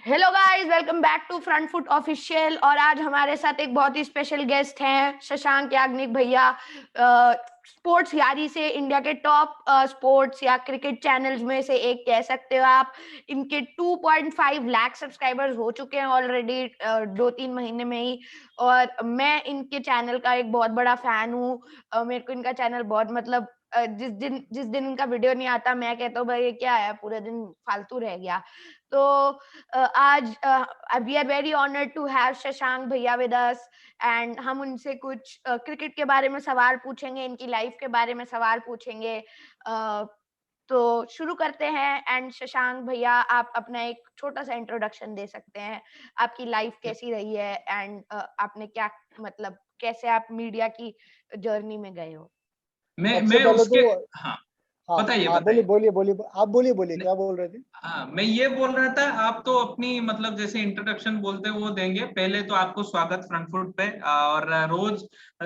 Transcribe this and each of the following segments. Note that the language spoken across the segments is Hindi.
Hello guys, welcome back to front foot official. और आज हमारे साथ एक बहुत ही स्पेशल गेस्ट हैं, शशांक याग्निक भैया। स्पोर्ट्स यारी से इंडिया के टॉप स्पोर्ट्स या क्रिकेट चैनल्स में से एक कह सकते हो आप। इनके 2.5 लाख सब्सक्राइबर्स हो चुके हैं ऑलरेडी 2-3 महीने में ही। और मैं इनके चैनल का एक बहुत बड़ा फैन हूँ। मेरे को इनका चैनल बहुत मतलब जिस दिन इनका वीडियो नहीं आता मैं कहता हूँ भाई ये क्या है, पूरे दिन फालतू रह गया। तो आज we are very honoured to have Shashank भैया विद अस। एंड हम उनसे कुछ क्रिकेट के बारे में सवाल पूछेंगे, इनकी लाइफ के बारे में सवाल पूछेंगे। तो शुरू करते हैं। एंड शशांक भैया, आप अपना एक छोटा सा इंट्रोडक्शन दे सकते हैं, आपकी लाइफ कैसी रही है एंड आपने क्या मतलब कैसे आप मीडिया की जर्नी में गए हो। मैं सबसे मैं पहले उसके तो हाँ, हाँ बताइए हाँ, बोलिए बताइए। बोलिए बोलिए, आप बोलिए बोलिए, न- क्या बोल रहे थे? हाँ, मैं ये बोल रहा था, आप तो अपनी मतलब जैसे इंट्रोडक्शन बोलते हैं वो देंगे। पहले तो आपको स्वागत फ्रंट फुट पे। और रोज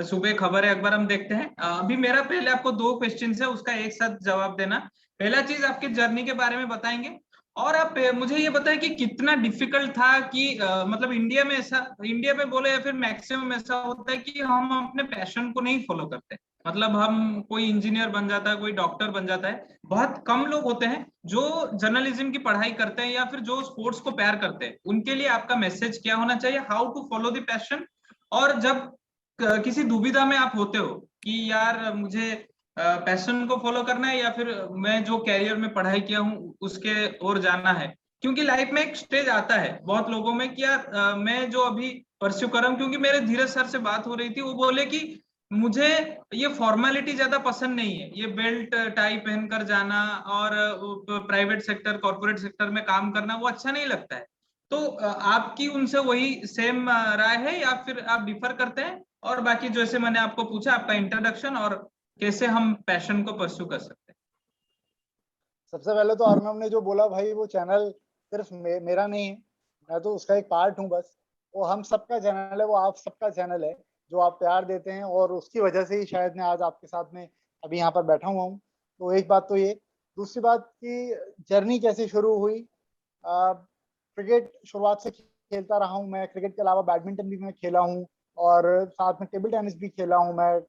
सुबह खबर है अखबार हम देखते हैं। अभी मेरा पहले आपको दो क्वेश्चन है, उसका एक साथ जवाब देना। पहला चीज आपकी जर्नी के बारे में बताएंगे। और आप मुझे ये बताएं कि कितना डिफिकल्ट था कि मतलब इंडिया में बोले या फिर मैक्सिमम ऐसा होता है कि हम अपने पैशन को नहीं फॉलो करते। मतलब हम कोई इंजीनियर बन जाता है, कोई डॉक्टर बन जाता है, बहुत कम लोग होते हैं जो जर्नलिज्म की पढ़ाई करते हैं या फिर जो स्पोर्ट्स को प्यार करते हैं। उनके लिए आपका मैसेज क्या होना चाहिए, how to follow the passion. और जब किसी दुविधा में आप होते हो कि यार मुझे पैशन को फॉलो करना है या फिर मैं जो कैरियर में पढ़ाई किया हूँ उसके ओर जाना है। क्योंकि लाइफ में एक स्टेज आता है बहुत लोगों में कि यार मैं जो अभी परस्यू कर रहा हूँ, क्योंकि मेरे धीरज सर से बात हो रही थी, वो बोले कि मुझे ये फॉर्मेलिटी ज्यादा पसंद नहीं है, ये बेल्ट टाई पहनकर जाना और प्राइवेट सेक्टर कॉर्पोरेट सेक्टर में काम करना वो अच्छा नहीं लगता है। तो आपकी उनसे वही सेम राय है या फिर आप डिफर करते हैं? और बाकी जैसे मैंने आपको पूछा, आपका इंट्रोडक्शन और कैसे हम पैशन को परस्यू कर सकते सबसे पहले तो अर्नव ने जो बोला भाई, वो चैनल सिर्फ मेरा नहीं है, मैं तो उसका एक पार्ट हूँ बस। वो हम सबका चैनल है, वो आप सबका चैनल है जो आप प्यार देते हैं, और उसकी वजह से ही शायद मैं आज आपके साथ में अभी यहाँ पर बैठा हुआ हूँ। तो एक बात तो ये। दूसरी बात की जर्नी कैसे शुरू हुई। क्रिकेट शुरुआत से खेलता रहा हूँ मैं, क्रिकेट के अलावा बैडमिंटन भी मैं खेला हूँ, और साथ में टेबल टेनिस भी खेला हूँ मैं,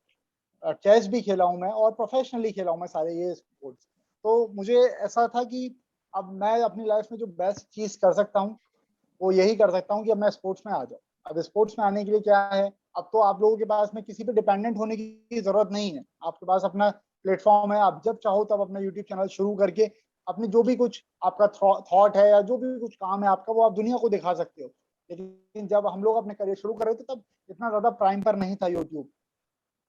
चेस भी खेला हूँ मैं, और प्रोफेशनली खेला हूँ मैं सारे ये स्पोर्ट्स। तो मुझे ऐसा था कि अब मैं अपनी लाइफ में जो बेस्ट चीज कर सकता हूँ वो यही कर सकता हूँ कि अब मैं स्पोर्ट्स में आ जाऊँ। अब स्पोर्ट्स में आने के लिए क्या है, अब तो आप लोगों के पास में किसी पे डिपेंडेंट होने की जरूरत नहीं है, आपके पास अपना प्लेटफॉर्म है, आप जब चाहो तब अपना यूट्यूब चैनल शुरू करके अपनी जो भी कुछ आपका थॉट है या जो भी कुछ काम है आपका, वो आप दुनिया को दिखा सकते हो। लेकिन जब हम लोग अपने करियर शुरू कर रहे थे तब इतना ज्यादा प्राइम पर नहीं था यूट्यूब,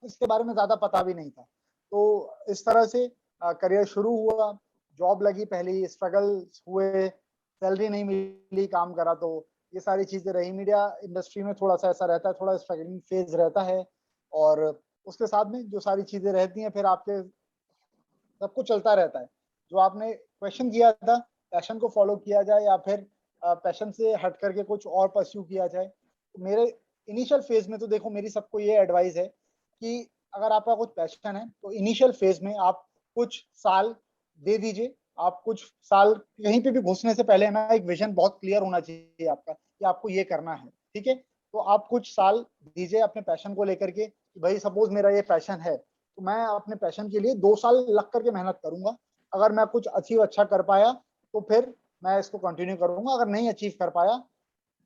इसके बारे में ज्यादा पता भी नहीं था। तो इस तरह से करियर शुरू हुआ, जॉब लगी, पहले स्ट्रगल हुए, सैलरी नहीं मिली, काम करा, तो ये सारी चीजें रही। मीडिया इंडस्ट्री में थोड़ा सा ऐसा रहता है, थोड़ा स्ट्रगलिंग फेज रहता है, और उसके साथ में जो सारी चीजें रहती हैं फिर आपके सब कुछ चलता रहता है। जो आपने क्वेश्चन किया था, पैशन को फॉलो किया जाए या फिर पैशन से हट करके कुछ और परस्यू किया जाए, तो मेरे इनिशियल फेज में तो देखो, मेरी सबको ये एडवाइस है कि अगर आपका कुछ पैशन है तो इनिशियल फेज में आप कुछ साल दे दीजिए। आप कुछ साल कहीं पे भी घुसने से पहले ना एक विजन बहुत क्लियर होना चाहिए आपका कि आपको ये करना है, ठीक है? तो आप कुछ साल दीजिए अपने पैशन को लेकर के कि भाई सपोज मेरा ये पैशन है, तो मैं अपने पैशन के लिए 2 साल लग करके मेहनत करूंगा। अगर मैं कुछ अचीव अच्छा कर पाया तो फिर मैं इसको कंटिन्यू करूंगा, अगर नहीं अचीव कर पाया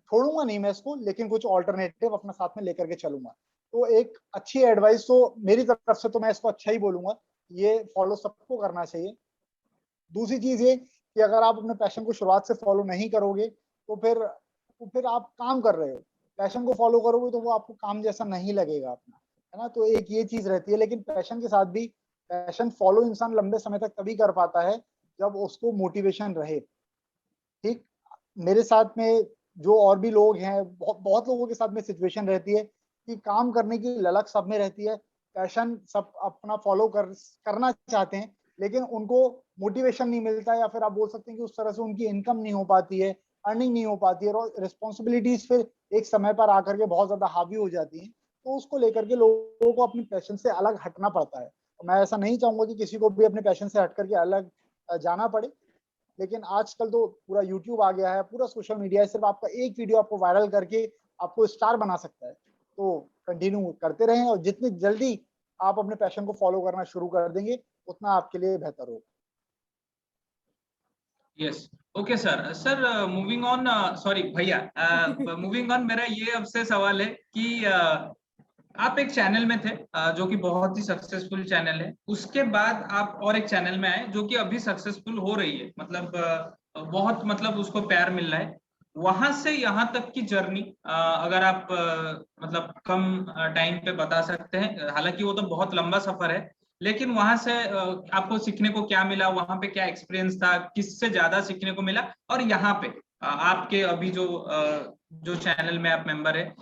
छोड़ूंगा नहीं मैं इसको, लेकिन कुछ ऑल्टरनेटिव अपने साथ में लेकर के चलूंगा। तो एक अच्छी एडवाइस तो मेरी तरफ से तो मैं इसको अच्छा ही बोलूंगा, ये फॉलो सबको करना चाहिए। दूसरी चीज ये कि अगर आप अपने पैशन को शुरुआत से फॉलो नहीं करोगे तो फिर आप काम कर रहे हो, पैशन को फॉलो करोगे तो वो आपको काम जैसा नहीं लगेगा अपना, है ना? तो एक ये चीज रहती है। लेकिन पैशन के साथ भी, पैशन फॉलो इंसान लंबे समय तक तभी कर पाता है जब उसको मोटिवेशन रहे, ठीक? मेरे साथ में जो और भी लोग हैं, बहुत बहुत लोगों के साथ में सिचुएशन रहती है कि काम करने की ललक सब में रहती है, पैशन सब अपना फॉलो करना चाहते हैं, लेकिन उनको मोटिवेशन नहीं मिलता है, या फिर आप बोल सकते हैं कि उस तरह से उनकी इनकम नहीं हो पाती है, अर्निंग नहीं हो पाती है, और रिस्पॉन्सिबिलिटीज फिर एक समय पर आकर के बहुत ज्यादा हावी हो जाती है। तो उसको लेकर के लोगों को अपने पैशन से अलग हटना पड़ता है। तो मैं ऐसा नहीं चाहूंगा कि किसी को भी अपने पैशन से हट करके अलग जाना पड़े। लेकिन आजकल तो पूरा यूट्यूब आ गया है, पूरा सोशल मीडिया है, सिर्फ आपका एक वीडियो आपको वायरल करके आपको स्टार बना सकता है। तो कंटिन्यू करते रहें, और जितनी जल्दी आप अपने पैशन को फॉलो करना शुरू कर देंगे उतना आपके लिए बेहतर होगा। Yes, okay sir. Sir moving on, sorry भैया, मूविंग ऑन, मेरा ये आपसे सवाल है कि आप एक चैनल में थे जो कि बहुत ही सक्सेसफुल चैनल है, उसके बाद आप और एक चैनल में आए जो कि अभी सक्सेसफुल हो रही है, मतलब बहुत मतलब उसको प्यार मिल रहा है। वहां से यहाँ तक की जर्नी अगर आप मतलब कम टाइम पे बता सकते हैं, हालांकि वो तो बहुत लंबा सफर है, लेकिन वहां से आपको सीखने को क्या मिला, वहां पे क्या एक्सपीरियंस था, किससे ज्यादा सीखने को मिला, और यहाँ पे आपके अभी जो चैनल में आप मेंबर है,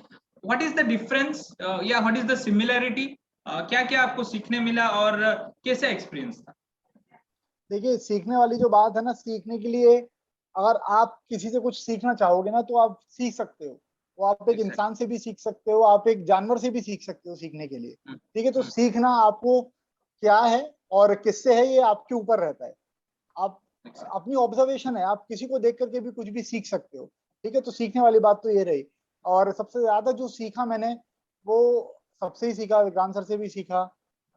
व्हाट इज द डिफरेंस या व्हाट इज द सिमिलैरिटी, क्या क्या आपको सीखने मिला और कैसा एक्सपीरियंस था? देखिए, सीखने वाली जो बात है ना, सीखने के लिए अगर आप किसी से कुछ सीखना चाहोगे ना तो आप सीख सकते हो। वो आप एक Exactly. इंसान से भी सीख सकते हो, आप एक जानवर से भी सीख सकते हो सीखने के लिए। हम्म, ठीक है, तो हम्म, सीखना आपको क्या है और किससे है, ये आपके ऊपर रहता है। आप exactly. अपनी ऑब्जर्वेशन है, आप किसी को देख करके भी कुछ भी सीख सकते हो। ठीक है, तो सीखने वाली बात तो ये रही। और सबसे ज्यादा जो सीखा मैंने, वो सबसे ही सीखा, विक्रांत सर से भी सीखा,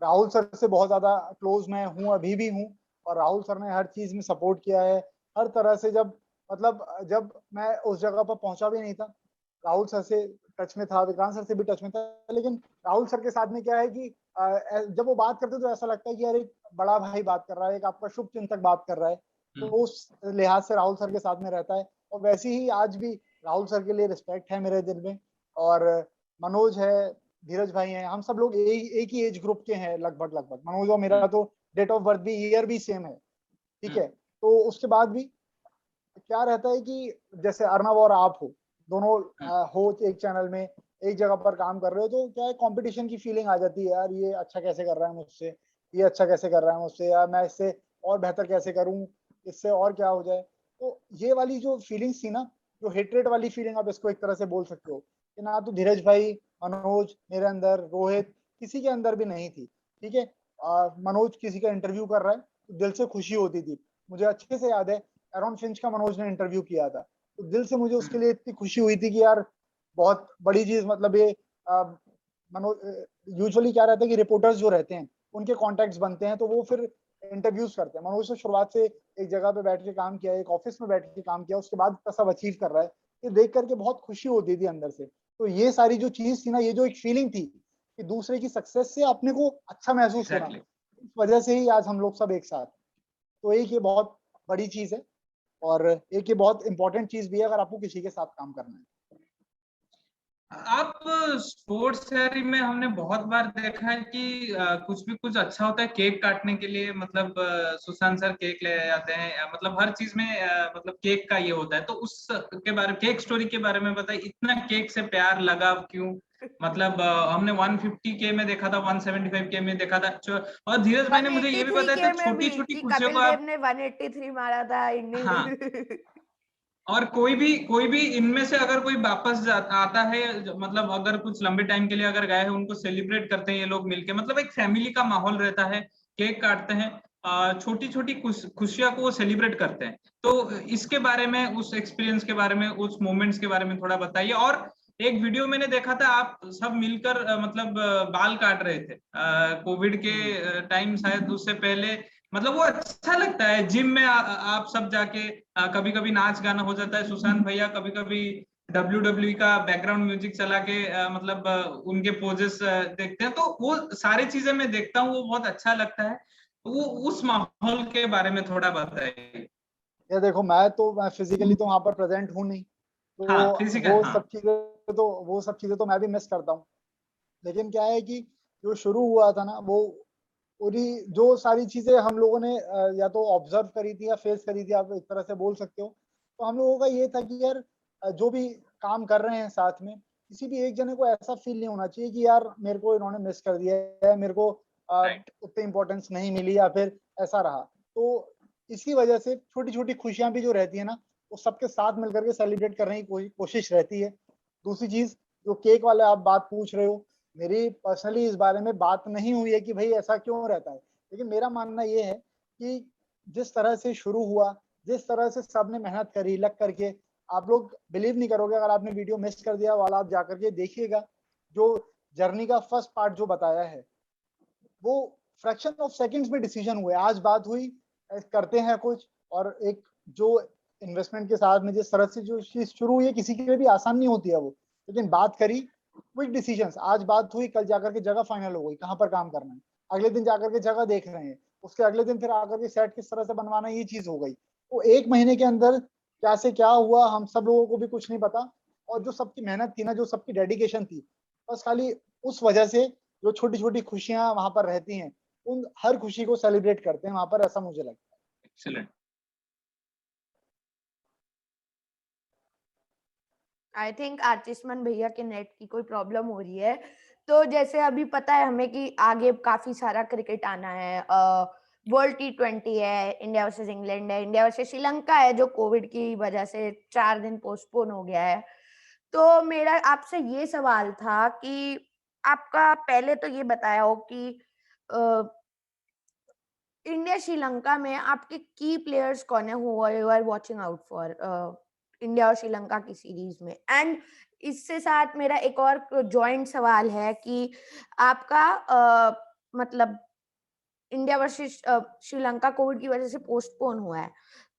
राहुल सर से बहुत ज्यादा क्लोज मैं हूँ, अभी भी हूँ। और राहुल सर ने हर चीज में सपोर्ट किया है, हर तरह से। जब मतलब जब मैं उस जगह पर पहुंचा भी नहीं था, राहुल सर से टच में था, विक्रांत सर से भी टच में था, लेकिन राहुल सर के साथ में क्या है कि जब वो बात करते तो ऐसा लगता है कि यार एक बड़ा भाई बात कर रहा है, एक आपका शुभ चिंतक बात कर रहा है। तो हम्म, उस लिहाज से राहुल सर के साथ में रहता है, और वैसे ही आज भी राहुल सर के लिए रिस्पेक्ट है मेरे दिल में। और मनोज है, धीरज भाई हैं, हम सब लोग एक ही एज ग्रुप के हैं लगभग लगभग। मनोज और मेरा हम्म, तो डेट ऑफ बर्थ भी, ईयर भी सेम है। ठीक हम्म, है, तो उसके बाद भी क्या रहता है कि जैसे अर्नव और आप हो, दोनों हम्म, हो एक चैनल में, एक जगह पर काम कर रहे हो, तो क्या है, कंपटीशन की फीलिंग आ जाती है, यार ये अच्छा कैसे कर रहा है मुझसे, ये अच्छा कैसे कर रहा है मुझसे, यार मैं इससे और बेहतर कैसे करूं, इससे और क्या हो जाए। तो ये वाली जो फीलिंग्स थी ना, जो हेट्रेट वाली फीलिंग, आप इसको एक तरह से बोल सकते हो, कि ना तो धीरज भाई, मनोज मेरे अंदर, रोहित, किसी के अंदर भी नहीं थी। ठीक है, मनोज किसी का इंटरव्यू कर रहा है तो दिल से खुशी होती थी। मुझे अच्छे से याद है, एरॉन फिंच का मनोज ने इंटरव्यू किया था, तो दिल से मुझे उसके हम्म, लिए इतनी खुशी हुई थी कि यार बहुत बड़ी चीज, मतलब ये मनोज, यूजुअली क्या रहता है कि रिपोर्टर्स जो रहते हैं उनके कॉन्टेक्ट्स बनते हैं, तो वो फिर इंटरव्यूज करते हैं। मनोज ने शुरुआत से एक जगह पे बैठ के काम किया, एक ऑफिस में बैठ के काम किया, उसके बाद इतना सब अचीव कर रहा है, ये देख करके बहुत खुशी होती थी अंदर से। तो ये सारी जो चीज थी ना, ये जो एक फीलिंग थी कि दूसरे की सक्सेस से अपने को अच्छा महसूस होना, एग्जैक्टली। इस वजह से ही आज हम लोग सब एक साथ। तो एक ये बहुत बड़ी चीज है, और एक ये बहुत इंपॉर्टेंट चीज भी है अगर आपको किसी के साथ काम करना है। आप स्पोर्ट्स थ्योरी में हमने बहुत बार देखा है कि कुछ भी कुछ अच्छा होता है केक काटने के लिए, मतलब सुशांत सर केक ले जाते हैं, मतलब हर चीज में मतलब केक का ये होता है, तो उस के बारे, केक स्टोरी के बारे में बताइए, इतना केक से प्यार लगाव क्यों? मतलब हमने 150K में देखा था, 175K में देखा था, और धीरज भाई ने मुझे ये भी 183 बताया था के में छोटी भी, छोटी कि खुशियों को कपिल देव आप, ने 183 मारा था हाँ, इंडियन। और कोई भी इनमें से अगर कोई वापस आता है, मतलब अगर कुछ लंबे टाइम के लिए अगर गए हैं, उनको सेलिब्रेट करते हैं ये लोग मिलके, मतलब एक फैमिली का माहौल रहता है, केक काटते हैं, छोटी छोटी खुशियां को वो सेलिब्रेट करते हैं। तो इसके बारे में, उस एक्सपीरियंस के बारे में, उस मोमेंट्स के बारे में थोड़ा बताइए। और एक वीडियो मैंने देखा था, आप सब मिलकर मतलब बाल काट रहे थे कोविड हम्म। के टाइम, शायद उससे पहले, मतलब वो अच्छा लगता है जिम में आप सब जाके, कभी कभी नाच गाना हो जाता है, सुशांत भैया कभी कभी WWE का बैकग्राउंड म्यूजिक चला के मतलब उनके पोजेस देखते हैं, तो वो सारी चीजें मैं देखता हूँ, वो बहुत अच्छा लगता है। वो उस माहौल के बारे में थोड़ा बताइए। ये देखो, मैं फिजिकली तो वहां पर प्रेजेंट हूँ नहीं, हाँ, तो फिजिकल, हाँ। वो सब चीजें तो मैं भी मिस करता हूँ। लेकिन क्या है कि जो शुरू हुआ था ना, वो पूरी जो सारी चीजें हम लोगों ने या तो ऑब्जर्व करी थी या फेस करी थी, आप एक तरह से बोल सकते हो। तो हम लोगों का ये था कि यार जो भी काम कर रहे हैं साथ में, किसी भी एक जने को ऐसा फील नहीं होना चाहिए कि यार मेरे को इन्होंने मिस कर दिया है, मेरे को राइट। उतनी इंपॉर्टेंस नहीं मिली, या फिर ऐसा रहा। तो इसी वजह से छोटी छोटी खुशियां भी जो रहती है ना, वो सबके साथ मिलकर के सेलिब्रेट करने की कोशिश रहती है। दूसरी चीज, जो केक वाले आप बात पूछ रहे हो, मेरी पर्सनली इस बारे में बात नहीं हुई है कि भाई ऐसा क्यों रहता है, लेकिन मेरा मानना ये है कि जिस तरह से शुरू हुआ, जिस तरह से सबने मेहनत करी लग करके, आप लोग बिलीव नहीं करोगे अगर आपने वीडियो मिस कर दिया वाला, आप जाकर के देखिएगा। जो जर्नी का फर्स्ट पार्ट जो बताया है, वो फ्रैक्शन ऑफ सेकंड्स में डिसीजन हुए। आज बात हुई, करते हैं कुछ, और एक जो इन्वेस्टमेंट के साथ में जिस तरह से जो चीज शुरू हुई है, किसी के लिए भी आसान नहीं होती है वो, लेकिन बात करी, क्विक डिसीजंस। आज बात हुई, कल जाकर के जगह फाइनल हो गई, कहाँ पर काम करना है, अगले दिन जाकर के जगह देख रहे हैं, उसके अगले दिन फिर आकर के सेट किस तरह से बनवाना है, ये चीज हो गई। तो एक महीने के अंदर क्या से क्या हुआ, हम सब लोगों को भी कुछ नहीं पता। और जो सबकी मेहनत थी ना, जो सबकी डेडिकेशन थी, बस खाली उस वजह से जो छोटी छोटी खुशियां वहां पर रहती हैं, उन हर खुशी को सेलिब्रेट करते हैं वहां पर, ऐसा मुझे लगता है। एक्सीलेंट। आई थिंक आतिशमन भैया के नेट की कोई प्रॉब्लम हो रही है। तो जैसे अभी पता है हमें कि आगे काफी सारा क्रिकेट आना है। वर्ल्ड T20 है, इंडिया वर्सेस इंग्लैंड है, इंडिया वर्सेस श्रीलंका है, जो कोविड की वजह से 4 दिन पोस्टपोन हो गया है। तो मेरा आपसे ये सवाल था कि आपका पहले तो ये बताया हो कि इंडिया श्रीलंका में आपके की प्लेयर्स कौन है who you are watching out for India और श्रीलंका की सीरीज में। एंड इससे साथ मेरा एक और जॉइंट सवाल है कि आपका मतलब इंडिया वर्सेस श्रीलंका कोविड की वजह से पोस्टपोन हुआ है,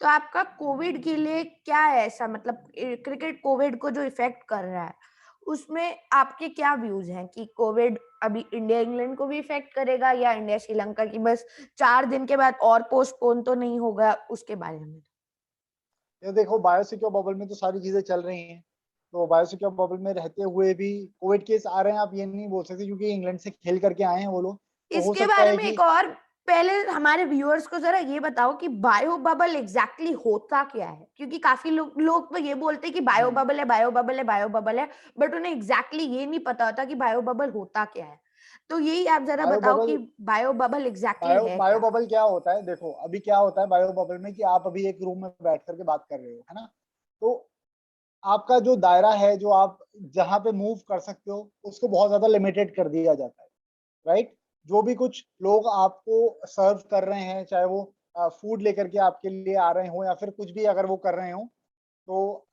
तो आपका कोविड के लिए क्या है ऐसा, मतलब क्रिकेट कोविड को जो इफेक्ट कर रहा है उसमें आपके क्या व्यूज हैं कि कोविड अभी इंडिया इंग्लैंड को भी इफेक्ट करेगा या इंडिया श्रीलंका की बस 4 दिन के बाद और पोस्टपोन तो नहीं होगा, उसके बारे में। ये देखो, बायोसिक्योर बबल में तो सारी चीजें चल रही हैं, तो बायोसिक्योर बबल में रहते हुए भी कोविड केस आ रहे हैं, आप ये नहीं बोल सकते, क्योंकि इंग्लैंड से खेल करके आए हैं वो लोग, तो हो इसके सकता बारे है में कि एक और, पहले हमारे व्यूअर्स को जरा ये बताओ कि बायो बबल एग्जैक्टली होता क्या है, क्योंकि काफी लोग तो ये बोलते हैं कि बायो बबल है, बायो बबल है, बायो बबल है, बट उन्हें एग्जैक्टली ये नहीं पता होता कि बायो बबल होता क्या है। तो यही आप जरा बायो बताओ बबल कि बायो बबल एग्जैक्टली बायो है बायो क्या। बबल क्या होता है। देखो, अभी क्या होता है बायो बबल में, कि आप अभी एक रूम में बैठ करके बात कर रहे हो, है ना, तो आपका जो दायरा है, जो आप जहां पे मूव कर सकते हो, उसको बहुत ज्यादा लिमिटेड कर दिया जाता है, राइट। जो भी कुछ लोग आपको सर्व कर रहे हैं, चाहे वो फूड लेकर के आपके लिए आ रहे हो, या फिर कुछ भी अगर वो कर रहे हो, तो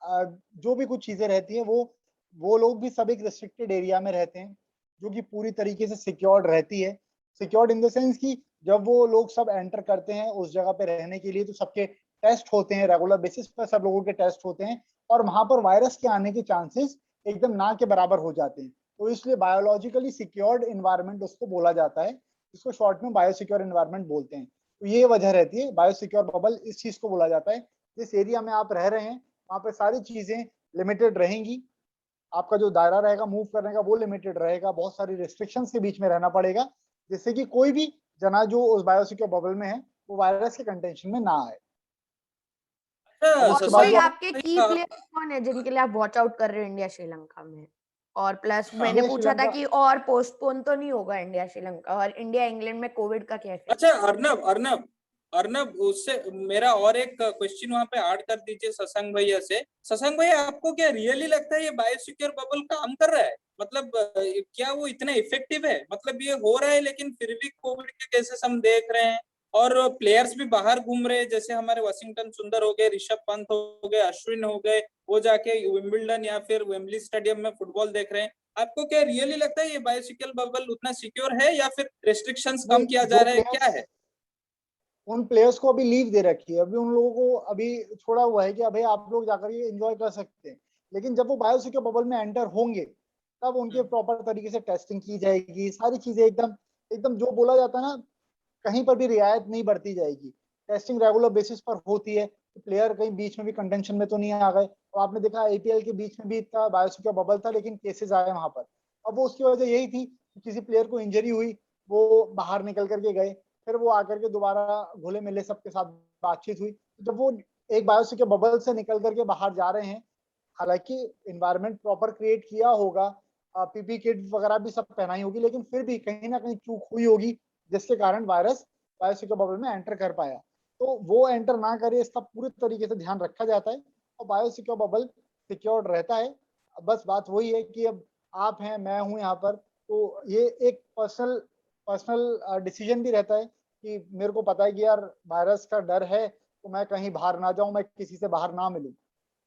जो भी कुछ चीजें रहती हैं, वो लोग भी सब एक रिस्ट्रिक्टेड एरिया में रहते हैं, जो कि पूरी तरीके से सिक्योर्ड रहती है। सिक्योर्ड इन द सेंस कि जब वो लोग सब एंटर करते हैं उस जगह पे रहने के लिए, तो सबके टेस्ट होते हैं, रेगुलर बेसिस पर सब लोगों के टेस्ट होते हैं, और वहां पर वायरस के आने के चांसेस एकदम ना के बराबर हो जाते हैं। तो इसलिए बायोलॉजिकली सिक्योर्ड इन्वायरमेंट उसको बोला जाता है, इसको शॉर्ट में बायोसिक्योर इन्वायरमेंट बोलते हैं। तो ये वजह रहती है, बायोसिक्योर बबल इस चीज को बोला जाता है। जिस एरिया में आप रह रहे हैं वहां पे सारी चीजें लिमिटेड रहेंगी, आपका जो दायरा रहेगा मूव करने का वो लिमिटेड रहेगा, बहुत सारी रिस्ट्रिक्शंस के बीच में रहना पड़ेगा, जिससे कि कोई भी जना जो उस बायोसिक्योर बबल में है वो वायरस के कंटेंशन में ना आए। अब अच्छा और उसके बाद कोई जो आपके की प्लेयर कौन है जिनके लिए आप वॉच आउट कर रहे हो इंडिया श्रीलंका में। और प्लस मैंने इंडिया पूछा था श्रीलंका, कि और पोस्टपोन तो नहीं होगा इंडिया श्रीलंका, और इंडिया इंग्लैंड में कोविड का क्या इफेक्ट। अच्छा अर्नब अर्नब अर्नब, उससे मेरा और एक क्वेश्चन वहां पे ऐड कर दीजिए शशांक भैया से। शशांक भैया, आपको क्या रियली लगता है ये बायोसिक्योर बबल काम कर रहा है? मतलब क्या वो इतना इफेक्टिव है? मतलब ये हो रहा है लेकिन फिर भी कोविड के केसेस हम देख रहे हैं, और प्लेयर्स भी बाहर घूम रहे हैं, जैसे हमारे वाशिंगटन सुंदर हो गए, ऋषभ पंत हो गए, अश्विन हो गए, वो जाके विंबलडन या फिर वेम्बली स्टेडियम में फुटबॉल देख रहे हैं। आपको क्या रियली लगता है ये बायोसिक्योर बबल उतना सिक्योर है, या फिर रेस्ट्रिक्शंस कम किया जा जो रहा है, क्या प्लेयर्स, है? उन प्लेयर्स को अभी लीव दे रखी है, अभी उन लोगों को अभी छोड़ा हुआ है कि अभी आप लोग जाकर ये एंजॉय कर सकते हैं। लेकिन जब वो बायोसिक्योर बबल में एंटर होंगे, तब उनके प्रॉपर तरीके से टेस्टिंग की जाएगी, सारी चीजें एकदम एकदम जो बोला जाता है ना, कहीं पर भी रियायत नहीं बरती जाएगी। टेस्टिंग रेगुलर बेसिस पर होती है, तो प्लेयर कहीं बीच में भी कंटेंशन में तो नहीं आ गए। और आपने देखा आईपीएल के बीच में भी इतना बायोसिक्योर बबल था, लेकिन केसेस आए वहां पर। अब वो उसकी वजह यही थी कि किसी प्लेयर को इंजरी हुई, वो बाहर निकल करके गए, फिर वो आकर के दोबारा घुले मिले सबके साथ बातचीत हुई। जब वो एक बायोसिक्योर बबल से निकल करके बाहर जा रहे हैं, हालांकि इन्वायरमेंट प्रॉपर क्रिएट किया होगा, पीपी किट वगैरह भी सब पहनाई होगी, लेकिन फिर भी कहीं ना कहीं चूक हुई होगी, जिसके कारण वायरस बायोसिक्योर बबल में एंटर कर पाया। तो वो एंटर ना करे, इसका पूरी तरीके से ध्यान रखा जाता है, और बायोसिक्योर बबल सिक्योर्ड रहता है। बस बात वही है कि अब आप हैं, मैं हूं यहाँ पर, तो ये एक पर्सनल डिसीजन भी रहता है कि मेरे को पता है कि यार वायरस का डर है, तो मैं कहीं बाहर ना जाऊं, मैं किसी से बाहर ना मिलूं।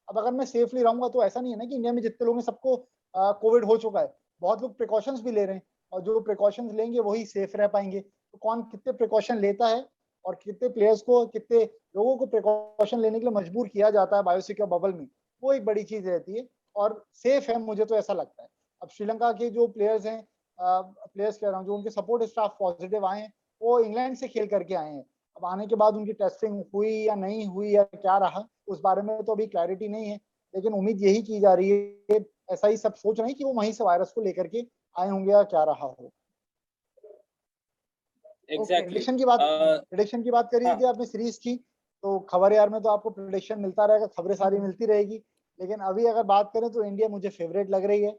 अब अगर मैं सेफली रहूंगा तो ऐसा नहीं है ना कि इंडिया में जितने लोग हैं सबको कोविड हो चुका है, बहुत लोग प्रिकॉशंस भी ले रहे हैं, और जो प्रिकॉशंस लेंगे वही सेफ रह पाएंगे। तो कौन कितने प्रिकॉशन लेता है और कितने प्लेयर्स को, कितने लोगों को प्रिकॉशन लेने के लिए मजबूर किया जाता है बायोसिक्योर बबल में, वो एक बड़ी चीज रहती है। और सेफ है, मुझे तो ऐसा लगता है। अब श्रीलंका के जो प्लेयर्स हैं, प्लेयर्स कह रहा हूँ, जो उनके सपोर्ट स्टाफ पॉजिटिव आए हैं, वो इंग्लैंड से खेल करके आए हैं। अब आने के बाद उनकी टेस्टिंग हुई या नहीं हुई या क्या रहा, उस बारे में तो अभी क्लैरिटी नहीं है, लेकिन उम्मीद यही की जा रही है, ऐसा ही सब सोच रहे हैं कि वो वहीं से वायरस को लेकर के आए होंगे या क्या रहा हो। एग्जैक्टली। प्रिडिक्शन की बात करी हाँ थी आपने सीरीज की, तो खबर यार में तो आपको प्रिडिक्शन मिलता रहेगा, खबरें सारी मिलती रहेगी। लेकिन अभी अगर बात करें तो इंडिया मुझे फेवरेट लग रही है।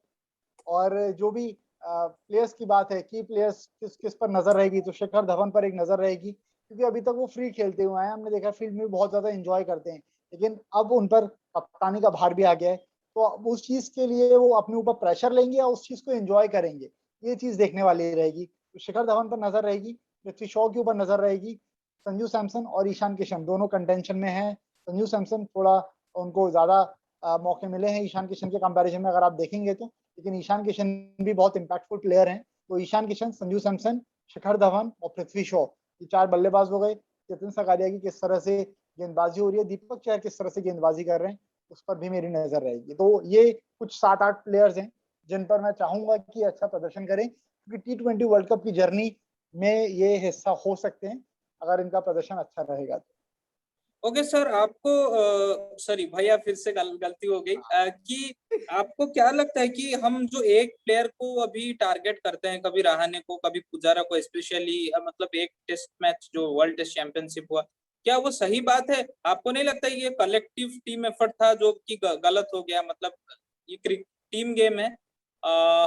और जो भी प्लेयर्स की बात है, की प्लेयर्स किस किस पर नजर रहेगी, तो शिखर धवन पर एक नजर रहेगी, क्योंकि अभी तक वो फ्री खेलते हुए हैं, हमने देखा फील्ड में बहुत ज्यादा एंजॉय करते हैं, लेकिन अब उन पर कप्तानी का भार भी आ गया है। तो अब उस चीज के लिए वो अपने ऊपर प्रेशर लेंगे या उस चीज को एंजॉय करेंगे, ये चीज देखने वाली रहेगी। तो शिखर धवन पर नजर रहेगी, पृथ्वी शॉ के ऊपर नजर रहेगी, संजू सैमसन और ईशान किशन दोनों कंटेंशन में हैं। संजू सैमसन थोड़ा उनको ज्यादा मौके मिले हैं ईशान किशन के कंपैरिजन में, अगर आप देखेंगे तो, लेकिन ईशान किशन भी बहुत इंपैक्टफुल प्लेयर हैं। तो ईशान किशन, संजू सैमसन, शिखर धवन और पृथ्वी शॉ, ये 4 बल्लेबाज हो गए। चेतन सगारिया की किस तरह से गेंदबाजी हो रही है, दीपक चहर किस तरह से गेंदबाजी कर रहे हैं, उस पर भी मेरी नजर रहेगी। तो ये कुछ 7-8 प्लेयर्स हैं जिन पर मैं चाहूंगा कि अच्छा प्रदर्शन करें, क्योंकि T20 वर्ल्ड कप की जर्नी में ये हिस्सा हो सकते हैं अगर इनका प्रदर्शन अच्छा रहेगा तो। ओके सर, आपको सॉरी भैया, फिर से गलती हो गई कि आपको क्या लगता है कि हम जो एक प्लेयर को अभी टारगेट करते हैं, कभी रहाणे को, कभी पुजारा को, स्पेशली मतलब एक टेस्ट मैच जो वर्ल्ड टेस्ट चैंपियनशिप हुआ, क्या वो सही बात है? आपको नहीं लगता ये कलेक्टिव टीम एफर्ट था जो कि गलत हो गया? मतलब ये टीम गेम है,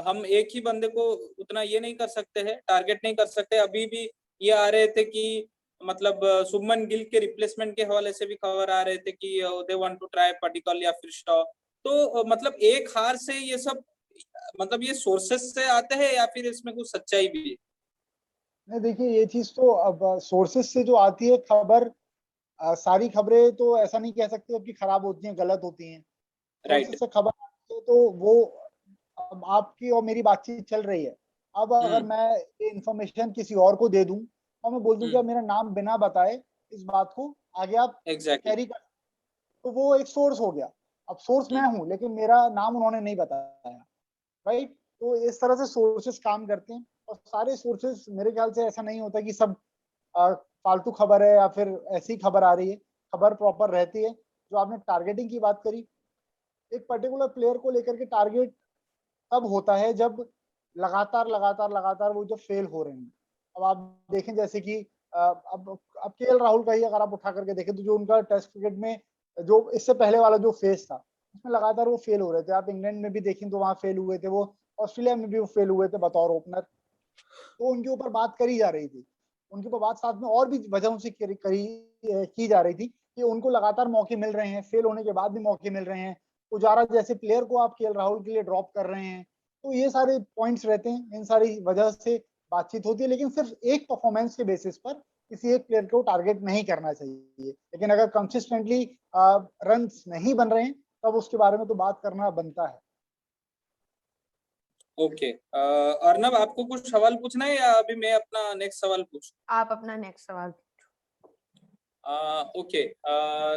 हम एक ही बंदे को उतना ये नहीं कर सकते हैं, टारगेट नहीं कर सकते। अभी भी ये आ रहे थे कि मतलब शुभमन गिल के रिप्लेसमेंट के हवाले से भी खबर आ रहे थे कि they want to try Padikkal या फिर स्टॉ। तो मतलब एक हार से ये सब, मतलब ये सोर्सेस से आते हैं या फिर इसमें कुछ सच्चाई भी है? नहीं देखिए, ये चीज तो अब सोर्सेस से जो आती है खबर, सारी खबरें तो ऐसा नहीं कह सकते कि खराब होती हैं, गलत होती हैं। राइट। सोर्सेस से खबर आती है तो वो, अब आपकी और मेरी बातचीत चल रही है, अब अगर हम्म। मैं ये इंफॉर्मेशन किसी और को दे दूं और मैं बोल दूं कि आप मेरा नाम बिना बताए इस बात को आगे आप एग्जैक्टली। कैरी कर, तो वो एक सोर्स हो गया। अब सोर्स मैं हूं लेकिन मेरा नाम उन्होंने नहीं बताया, राइट? तो इस तरह से सोर्सेस काम करते हैं। और सारे सोर्सेस मेरे ख्याल से ऐसा नहीं होता कि सब फालतू खबर है या फिर ऐसी खबर आ रही है, खबर प्रॉपर रहती है। जो आपने टारगेटिंग की बात करी, एक पर्टिकुलर प्लेयर को लेकर के टारगेट तब होता है जब लगातार लगातार लगातार वो जब फेल हो रहे हैं। अब आप देखें जैसे कि अब केएल राहुल का ही अगर आप उठा करके देखें, तो जो उनका टेस्ट क्रिकेट में जो इससे पहले वाला जो फेज था, उसमें लगातार वो फेल हो रहे थे। आप इंग्लैंड में भी देखें तो वहां फेल हुए थे वो, ऑस्ट्रेलिया में भी वो फेल हुए थे बतौर ओपनर। तो उनके ऊपर बात करी जा रही थी, उनके ऊपर बात साथ में और भी वजहों से की जा रही थी कि उनको लगातार मौके मिल रहे हैं, फेल होने के बाद भी मौके मिल रहे हैं। पुजारा जैसे प्लेयर को आप केएल राहुल के लिए ड्रॉप कर रहे हैं। तो ये सारे पॉइंट्स रहते हैं, इन सारी वजह से बातचीत होती है। लेकिन सिर्फ एक परफॉर्मेंस के बेसिस पर किसी एक प्लेयर को टारगेट नहीं करना चाहिए, लेकिन अगर कंसिस्टेंटली रन नहीं बन रहे हैं तब उसके बारे में तो बात करना बनता है। ओके, अर्नब, आपको कुछ सवाल पूछना है या अभी मैं अपना नेक्स्ट सवाल पूछूं? आप अपना नेक्स्ट सवाल। ओके,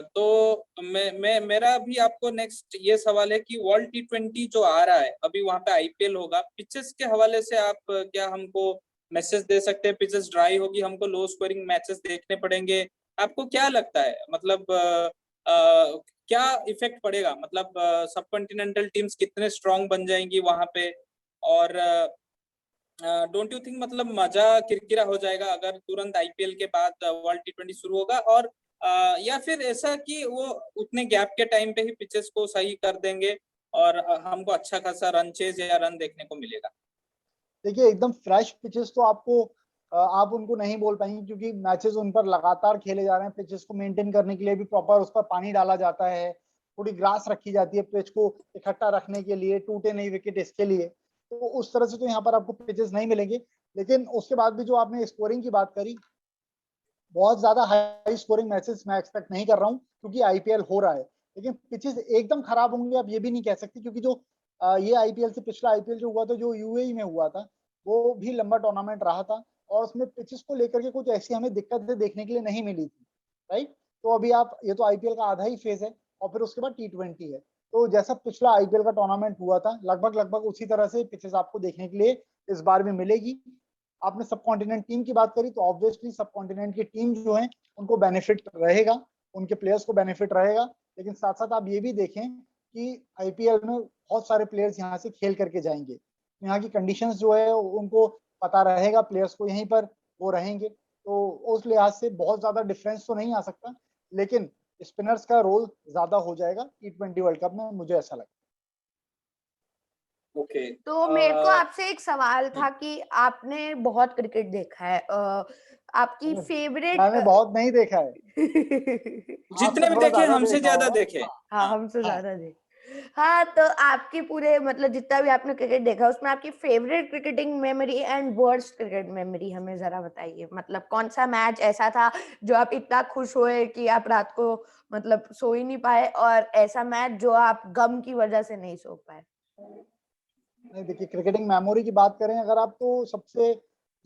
तो मेरा अभी आपको नेक्स्ट ये सवाल है कि वर्ल्ड T20 जो आ रहा है अभी, वहां पे आईपीएल होगा, पिचेस के हवाले से आप क्या हमको मैसेज दे सकते हैं? पिचेस ड्राई होगी, हमको लो स्कोरिंग मैचेस देखने पड़ेंगे, आपको क्या लगता है? मतलब क्या इफेक्ट पड़ेगा? मतलब सब कॉन्टिनेंटल टीम्स कितने स्ट्रांग बन जाएंगी वहां पे? और डोंट यू थिंक मतलब मजा किरकिरा हो जाएगा अगर तुरंत आईपीएल के बाद वर्ल्ड T20 शुरू होगा? और या फिर ऐसा कि वो उतने गैप के टाइम पे ही पिचेस को सही कर देंगे और हमको अच्छा खासा रन चेज या रन देखने को मिलेगा? देखिए, एकदम फ्रेश पिचेस तो आपको आप उनको नहीं बोल पाएंगे, क्योंकि मैचेस उन पर लगातार खेले जा रहे हैं। पिचेस को मेंटेन करने के लिए भी प्रॉपर उस पर पानी डाला जाता है, थोड़ी ग्रास रखी जाती है पिच को इकट्ठा रखने के लिए, टूटे नहीं विकेट इसके लिए। तो उस तरह से तो यहाँ पर आपको पिचेस नहीं मिलेंगे। लेकिन उसके बाद भी जो आपने स्कोरिंग की बात करी, बहुत ज्यादा हाई स्कोरिंग मैचेस मैं एक्सपेक्ट नहीं कर रहा हूँ, क्योंकि आईपीएल हो रहा है। लेकिन पिचेस एकदम खराब होंगे आप ये भी नहीं कह सकते, क्योंकि जो ये आईपीएल से पिछला आईपीएल जो हुआ था, जो यूएई में हुआ था, वो भी लंबा टूर्नामेंट रहा था, और उसमें पिचेस को लेकर के कुछ ऐसी हमें दिक्कतें देखने के लिए नहीं मिली थी, राइट। तो अभी आप, ये तो आईपीएल का आधा ही फेज है, और फिर उसके बाद टी20 है। तो जैसा पिछला आईपीएल का टूर्नामेंट हुआ था, लगभग लगभग उसी तरह से पिचेस आपको देखने के लिए इस बार भी मिलेगी। आपने सब कॉन्टिनेंट टीम की बात करी, तो ऑब्वियसली सब कॉन्टिनेंट की टीम जो है उनको बेनिफिट रहेगा, उनके प्लेयर्स को बेनिफिट रहेगा। लेकिन साथ साथ आप ये भी देखें कि आईपीएल में बहुत सारे प्लेयर्स यहाँ से खेल करके जाएंगे, यहाँ की कंडीशंस जो है उनको पता रहेगा, प्लेयर्स को यहीं पर वो रहेंगे, तो उस लिहाज से बहुत ज्यादा डिफरेंस तो नहीं आ सकता, लेकिन स्पिनर्स का रोल ज्यादा हो जाएगा टी20 वर्ल्ड कप में, मुझे ऐसा लगता ओके। तो मेरे को आपसे एक सवाल था कि आपने बहुत क्रिकेट देखा है, आपकी है। फेवरेट मैंने बहुत नहीं देखा है, जितने आपने भी थोड़ा देखे ज्यादा हमसे देखा ज्यादा होगा। देखे। हाँ, हमसे ज्यादा देख। हाँ, तो आपकी पूरे मतलब जितना भी आपने क्रिकेट देखा उसमें आपकी favourite cricketing memory and worst cricket memory हमें जरा बताइए। मतलब कौन सा मैच ऐसा था जो आप इतना खुश हुए कि आप रात को मतलब सो ही नहीं पाए, और ऐसा मैच जो आप गम की वजह से नहीं सो पाए। नहीं देखिए, क्रिकेटिंग मेमोरी की बात करें अगर आप, तो सबसे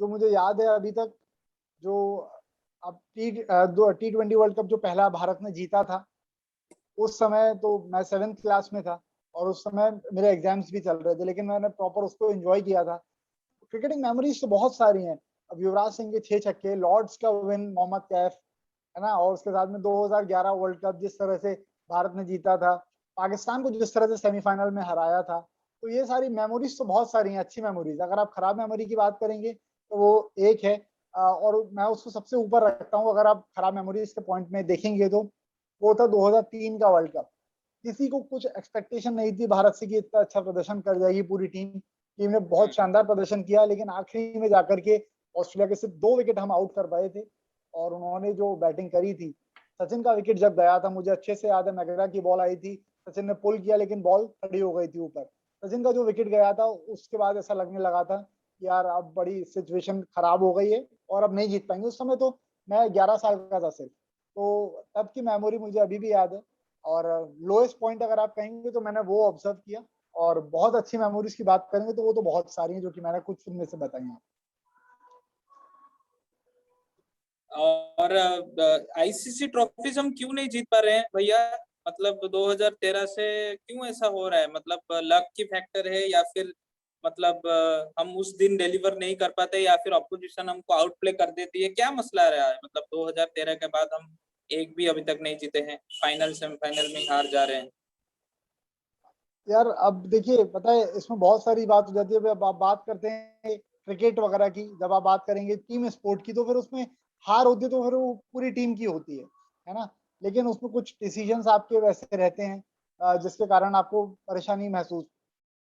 जो मुझे याद है अभी तक, जो अब टी20 वर्ल्ड कप जो पहला भारत ने जीता था, उस समय तो मैं 7th क्लास में था, और उस समय मेरे एग्जाम्स भी चल रहे थे, लेकिन मैंने प्रॉपर उसको एंजॉय किया था। क्रिकेटिंग मेमोरीज तो बहुत सारी हैं। अब युवराज सिंह के 6 छक्के, लॉर्ड्स का विन मोहम्मद कैफ, है ना, और उसके साथ में 2011 वर्ल्ड कप जिस तरह से भारत ने जीता था, पाकिस्तान को जिस तरह से सेमीफाइनल में हराया था, तो ये सारी मेमोरीज तो बहुत सारी हैं, अच्छी मेमोरीज। अगर आप खराब मेमोरी की बात करेंगे तो वो एक है, और मैं उसको सबसे ऊपर रखता हूँ अगर आप खराब मेमोरीज के पॉइंट में देखेंगे तो, वो था 2003 का वर्ल्ड कप। किसी को कुछ एक्सपेक्टेशन नहीं थी भारत से कि इतना अच्छा प्रदर्शन कर जाएगी पूरी टीम। टीम ने बहुत शानदार प्रदर्शन किया, लेकिन आखिरी में जाकर के ऑस्ट्रेलिया के सिर्फ 2 विकेट हम आउट कर पाए थे, और उन्होंने जो बैटिंग करी थी, सचिन का विकेट जब गया था मुझे अच्छे से याद है, मैगरा की बॉल आई थी, सचिन ने पुल किया लेकिन बॉल खड़ी हो गई थी ऊपर। सचिन का जो विकेट गया था उसके बाद ऐसा लगने लगा था कि यार अब बड़ी सिचुएशन खराब हो गई है और अब नहीं जीत पाएंगे। उस समय तो मैं 11 साल का था सिर्फ, तो तब की मेमोरी मुझे अभी भी याद है। और लोएस्ट पॉइंट अगर आप कहेंगे तो मैंने वो ऑब्जर्व किया, और बहुत अच्छी मेमोरीज की बात करेंगे तो वो तो बहुत सारी हैं जो कि मैंने कुछ उनमें से बताई हैं। और आईसीसी ट्रॉफीज हम क्यों नहीं जीत पा रहे हैं भैया? मतलब 2013 से क्यों ऐसा हो रहा है? मतलब लक की फैक्टर है, या फिर मतलब हम उस दिन डिलीवर नहीं कर पाते, या फिर ऑपोजिशन हमको आउटप्ले कर देती है? क्या मसला रहा है? मतलब 2013 के बाद हम एक भी अभी तक नहीं जीते हैं, फाइनल सेमीफाइनल में हार जा रहे हैं। यार अब देखिए, पता है इसमें बहुत सारी बात हो जाती है। अब आप बात करते हैं क्रिकेट वगैरह की, जब आप बात करेंगे टीम स्पोर्ट की, तो फिर उसमें हार होती है तो फिर वो पूरी टीम की होती है ना। लेकिन उसमें कुछ डिसीजंस आपके वैसे रहते हैं जिसके कारण आपको परेशानी महसूस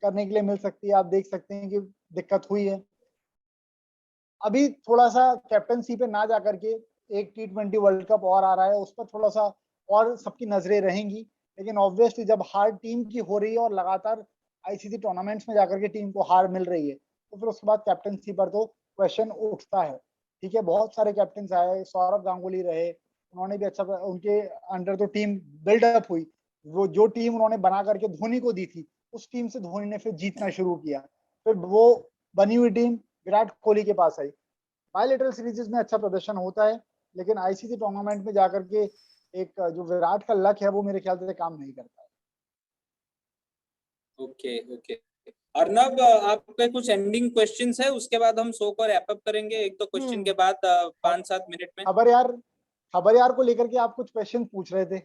करने के लिए मिल सकती है। आप देख सकते हैं कि दिक्कत हुई है। अभी थोड़ा सा कैप्टनसी पे ना जाकर के एक टी20 वर्ल्ड कप और आ रहा है, उस पर थोड़ा सा और सबकी नजरें रहेंगी। लेकिन ऑब्वियसली जब हार टीम की हो रही है और लगातार आईसीसी टूर्नामेंट्स में जाकर के टीम को हार मिल रही है, तो फिर उसके बाद कैप्टनसी पर तो क्वेश्चन उठता है। ठीक है, बहुत सारे कैप्टन आए, सौरव गांगुली रहे, उन्होंने भी अच्छा, उनके अंडर तो टीम बिल्डअप हुई। वो जो टीम उन्होंने बना करके धोनी को दी थी, उस टीम से धोनी ने फिर जीतना शुरू किया। फिर वो बनी हुई टीम विराट कोहली के पास आई। बायलेटरल सीरीजेस में अच्छा प्रदर्शन होता है, लेकिन आईसीसी टूर्नामेंट में जाकर के एक जो विराट का लक है वो मेरे ख्याल से काम नहीं करता है। Okay okay. अर्नब, आपके कुछ एंडिंग क्वेश्चंस है? उसके बाद हम शो को रैप अप करेंगे, एक तो क्वेश्चन के बाद 5-7 मिनट में। खबर यार को लेकर के आप कुछ क्वेश्चन पूछ रहे थे,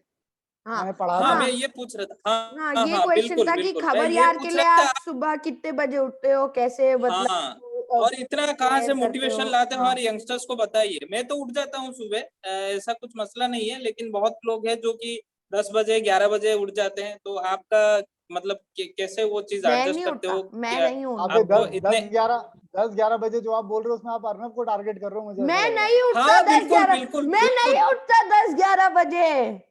हाँ मैंने पढ़ा हाँ, था। मैं हाँ ये पूछ रहा था। हाँ हाँ, हाँ ये हाँ, क्वेश्चन बिल्कुल था कि बिल्कुल, मैं खबर ये यार के पूछ लिए रहा आप था। सुबह कितने बजे उठते हो, कैसे मतलब हाँ, और इतना कहाँ से प्रेयर करते हो? मोटिवेशन लाते हैं हाँ, हमारे यंगस्टर्स को, बताइए। मैं तो उठ जाता हूँ सुबह, ऐसा कुछ मसला नहीं है, लेकिन बहुत लोग हैं जो कि 10 बजे 11 बजे उठ जाते हैं। तो आपका मतलब कैसे वो चीज मैं एडजस्ट नहीं करते उठता, हो? मैं क्या नहीं हूँ। आप ये आप इतने? 10-11 बजे जो आप बोल रहे हो उसमें आप अर्नब को टारगेट कर रहे हो, मुझे ऐसा मैं लग रहा है। नहीं उठता हाँ, दस बिल्कुल ग्यारह बिल्कुल मैं नहीं बिल्कुल। उठता 10-11 बजे।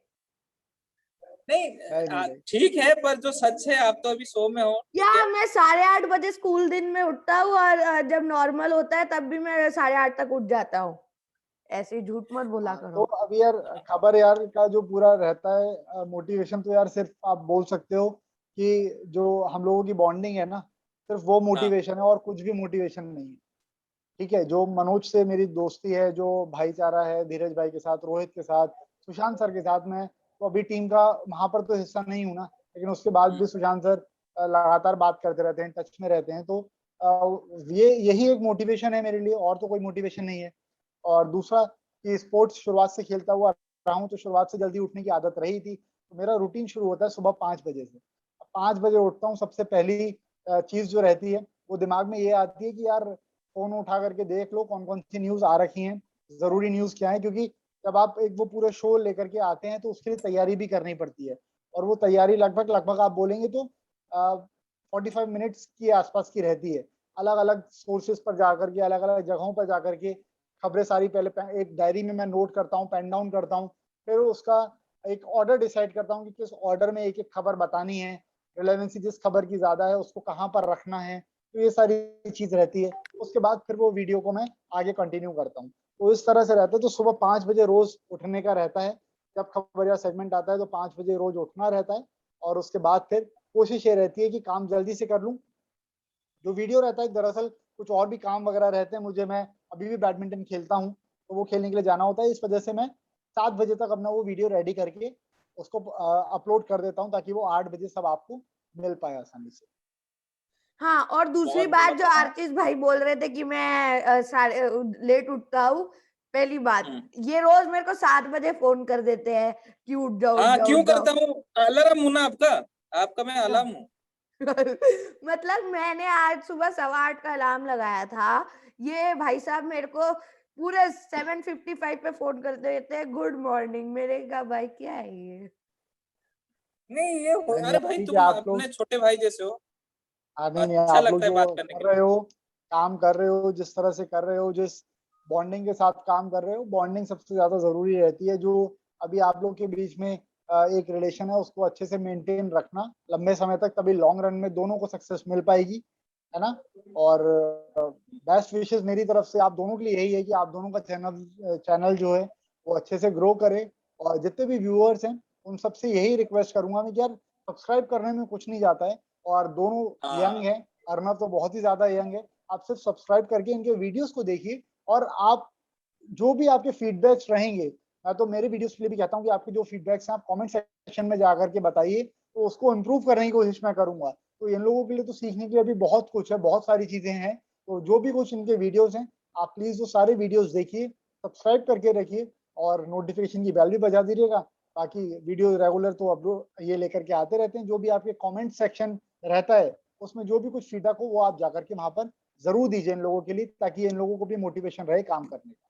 नहीं, नहीं नहीं नहीं, ठीक है, पर जो सच है, आप तो अभी शो में हो, या ठीक है। मैं 8:30 बजे स्कूल दिन में उठता हूँ, और जब नॉर्मल होता है तब भी मैं 8:30 तक उठ जाता हूँ। ऐसे ही झूठ मत बोला तो करो। अभी यार खबर यार का जो पूरा रहता है मोटिवेशन, तो यार सिर्फ आप बोल सकते हो कि जो हम लोगों की बॉन्डिंग है ना, सिर्फ वो हाँ मोटिवेशन है और कुछ भी मोटिवेशन नहीं है। ठीक है, जो मनोज से मेरी दोस्ती है, जो भाईचारा है धीरज भाई के साथ, रोहित के साथ, सुशांत सर के साथ, मैं तो अभी टीम का वहां पर तो हिस्सा नहीं हूं ना, लेकिन उसके बाद भी सुशांत सर लगातार बात करते रहते हैं, टच में रहते हैं। तो ये यही एक मोटिवेशन है मेरे लिए, और तो कोई मोटिवेशन नहीं है। और दूसरा कि स्पोर्ट्स शुरुआत से खेलता हुआ रहा हूँ, तो शुरुआत से जल्दी उठने की आदत रही थी, तो मेरा रूटीन शुरू होता है सुबह 5 बजे से। 5 बजे उठता हूँ, सबसे पहली चीज जो रहती है वो दिमाग में ये आती है कि यार फोन उठा करके देख लो कौन कौन सी न्यूज आ रखी हैं, जरूरी न्यूज क्या है, क्योंकि जब आप एक वो पूरे शो लेकर के आते हैं तो उसके लिए तैयारी भी करनी पड़ती है। और वो तैयारी लगभग लगभग आप बोलेंगे तो 45 मिनट्स के आसपास की रहती है। अलग अलग सोर्सेज पर जाकर के, अलग अलग जगहों पर जाकर के खबरें सारी पहले एक डायरी में मैं नोट करता हूँ, पेन डाउन करता हूँ, फिर उसका एक ऑर्डर डिसाइड करता हूँ कि किस ऑर्डर में एक एक खबर बतानी है, रिलेवेंसी जिस खबर की ज्यादा है उसको कहाँ पर रखना है। तो ये सारी चीज रहती है। उसके बाद फिर वो वीडियो को मैं आगे कंटिन्यू करता हूँ। तो इस तरह से रहता है। तो सुबह 5 बजे रोज उठने का रहता है। जब खबर या सेगमेंट आता है तो 5 बजे रोज उठना रहता है। और उसके बाद फिर कोशिश ये रहती है कि काम जल्दी से कर लूँ। जो वीडियो रहता है दरअसल कुछ और भी काम वगैरह रहते हैं मुझे, मैं अभी भी बैडमिंटन खेलता हूँ, तो वो खेलने के लिए जाना होता है, इस वजह से मैं 7 बजे तक अपना वो वीडियो रेडी करके उसको अपलोड कर देता हूँ, ताकि वो 8 बजे सब आपको मिल पाए आसानी से। हाँ, और दूसरी बहुत बात जो मतलब आरतीश भाई बोल रहे थे कि मैं लेट उठता हूँ। पहली बात, हम्म। ये रोज मेरे को 7 बजे फोन कर देते हैं कि उठ जाओ, उठ हाँ जाओ, क्यों उठ जाओ। करता हूँ, अलार्म हूँ ना आपका, आपका मैं हाँ। अलार्म हूँ। मतलब मैंने आज सुबह 8:15 का अलार्म लगाया था। ये भाई साहब मेरे को पूरे 7:55 पे फोन कर देते हैं, गुड मॉर्निंग। मेरे का भाई क्या है ये? नहीं ये नहीं नहीं अरे यार, भाई ठीक है तुम आप लोग। अपने छोटे भाई जैसे हो, हाँ नहीं नहीं, अच्छा आप लोग लगता है जो बात करने के कर लिए। रहे हो, काम कर रहे हो, जिस तरह से कर रहे हो, जिस बॉन्डिंग के साथ काम कर रहे हो, बॉन्डिंग सबसे ज्यादा जरूरी रहती है। जो अभी आप लोग के बीच में एक रिलेशन है, उसको अच्छे से मेंटेन रखना लंबे समय तक, तभी लॉन्ग रन में दोनों को सक्सेस मिल पाएगी, है ना। और बेस्ट विशेस मेरी तरफ से आप दोनों के लिए यही है कि आप दोनों का चैनल चैनल जो है वो अच्छे से ग्रो करे। और जितने भी व्यूअर्स हैं उन सबसे यही रिक्वेस्ट करूंगा मैं कि यार सब्सक्राइब करने में कुछ नहीं जाता है। और दोनों यंग हाँ है, अर्नब तो बहुत ही ज्यादा यंग है। आप सिर्फ सब्सक्राइब करके इनके वीडियोस को देखिए, और आप जो भी आपके फीडबैक्स रहेंगे, मैं तो मेरे वीडियोस के लिए भी कहता हूँ कि आपके जो फीडबैक्स हैं आप कमेंट सेक्शन में जा करके बताइए, तो उसको इम्प्रूव करने की कोशिश मैं करूंगा। तो इन लोगों के लिए तो सीखने के लिए अभी बहुत कुछ है, बहुत सारी चीजें हैं। तो जो भी कुछ इनके वीडियोस हैं, आप प्लीज वो सारे वीडियोस देखिए, सब्सक्राइब करके रखिए, और नोटिफिकेशन की बेल भी बजा दीजिएगा, ताकि वीडियो रेगुलर तो अपलोड ये लेकर के आते रहते हैं। जो भी आपके कमेंट सेक्शन रहता है उसमें जो भी कुछ फीडबैक हो वो आप जाकर के वहां पर जरूर दीजिए इन लोगों के लिए, ताकि इन लोगों को भी मोटिवेशन रहे काम करने का।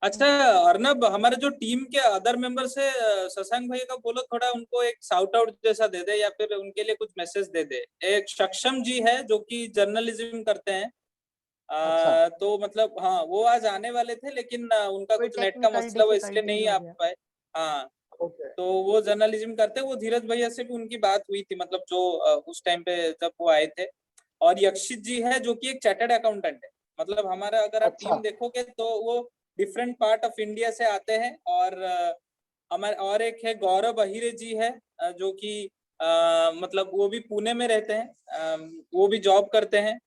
अच्छा अर्नब, हमारे जो टीम के अदर मेंबर से शशांक भाई का बोलो, थोड़ा उनको एक शाउट आउट जैसा दे दे, या फिर उनके लिए कुछ मैसेज दे दे। एक सक्षम जी है जो कि जर्नलिज्म करते हैं, अच्छा। तो मतलब हाँ वो आज आने वाले थे, लेकिन उनका कोई कुछ नेट का टेक्निकल मसला हुआ इसलिए डिफिकल्टीज नहीं हो आ गया। पाए। हाँ ओके। तो वो जर्नलिज्म करते हैं, वो धीरज भैया से भी उनकी बात हुई थी, मतलब जो उस टाइम पे जब वो आए थे। और यक्षित जी है जो कि एक चार्टर्ड अकाउंटेंट है। मतलब हमारा अगर आप अच्छा। टीम देखोगे तो वो डिफरेंट पार्ट ऑफ इंडिया से आते हैं। और हमारे और एक है गौरव अहिरे जी है, जो कि मतलब वो भी पुणे में रहते हैं, वो भी जॉब करते हैं।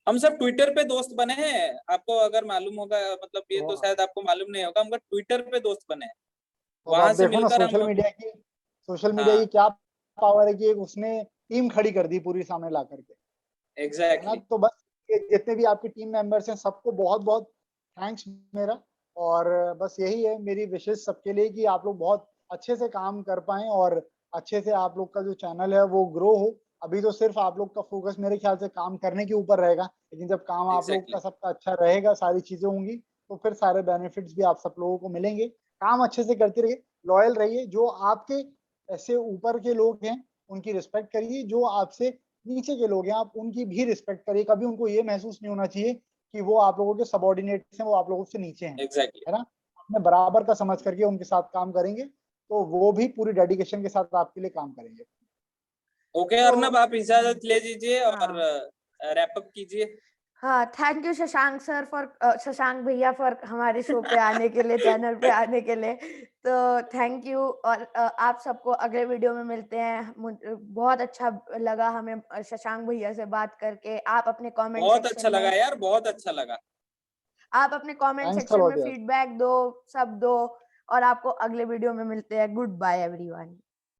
हम सब ट्विटर पे दोस्त बने हैं, आपको अगर मालूम होगा, मतलब ये तो तो शायद आपको मालूम नहीं होगा, हम ट्विटर पे दोस्त बने हैं, तो अब आप वहां से देखो ना, मिलकर हम। सोशल मीडिया की हाँ क्या पावर है कि एक उसने टीम खड़ी कर दी पूरी सामने ला करके, है ना। एग्जैक्टली। तो बस ये जितने भी आपके टीम मेंबर्स हैं सबको बहुत बहुत थैंक्स मेरा। और बस यही है मेरी विशेष सबके लिए कि आप लोग बहुत अच्छे से काम कर पाएं, और अच्छे से आप लोग का जो चैनल है वो ग्रो हो। अभी तो सिर्फ आप लोग का फोकस मेरे ख्याल से काम करने के ऊपर रहेगा, लेकिन जब काम आप लोग का एग्जैक्टली। सबका अच्छा रहेगा, सारी चीजें होंगी, तो फिर सारे बेनिफिट्स भी आप सब लोगों को मिलेंगे। काम अच्छे से करते रहिए, लॉयल रहिए। जो आपके ऐसे ऊपर के लोग हैं उनकी रिस्पेक्ट करिए, जो आपसे नीचे के लोग हैं आप उनकी भी रिस्पेक्ट करिए। कभी उनको ये महसूस नहीं होना चाहिए कि वो आप लोगों के सबॉर्डिनेट्स हैं, वो आप लोगों से नीचे हैं, एग्जैक्टली। है ना। अपने बराबर का समझ करके उनके साथ काम करेंगे, तो वो भी पूरी डेडिकेशन के साथ आपके लिए काम करेंगे। ओके तो अर्नब, आप इजाजत ले लीजिए और हाँ, रैप अप कीजिए। हाँ, thank you Shashank sir for Shashank भैया फॉर हमारे शो पे आने के लिए, चैनल पे आने के लिए। तो थैंक यू, और आप सबको अगले वीडियो में मिलते हैं। बहुत अच्छा लगा हमें शशांक भैया से बात करके। आप अपने कमेंट बहुत अच्छा सेक्शन लगा में यार, बहुत अच्छा लगा। आप अपने कमेंट थैंक्स सेक्शन में अलॉट यार। फीडबैक दो, सब दो, और आपको अगले वीडियो में मिलते हैं। Goodbye everyone.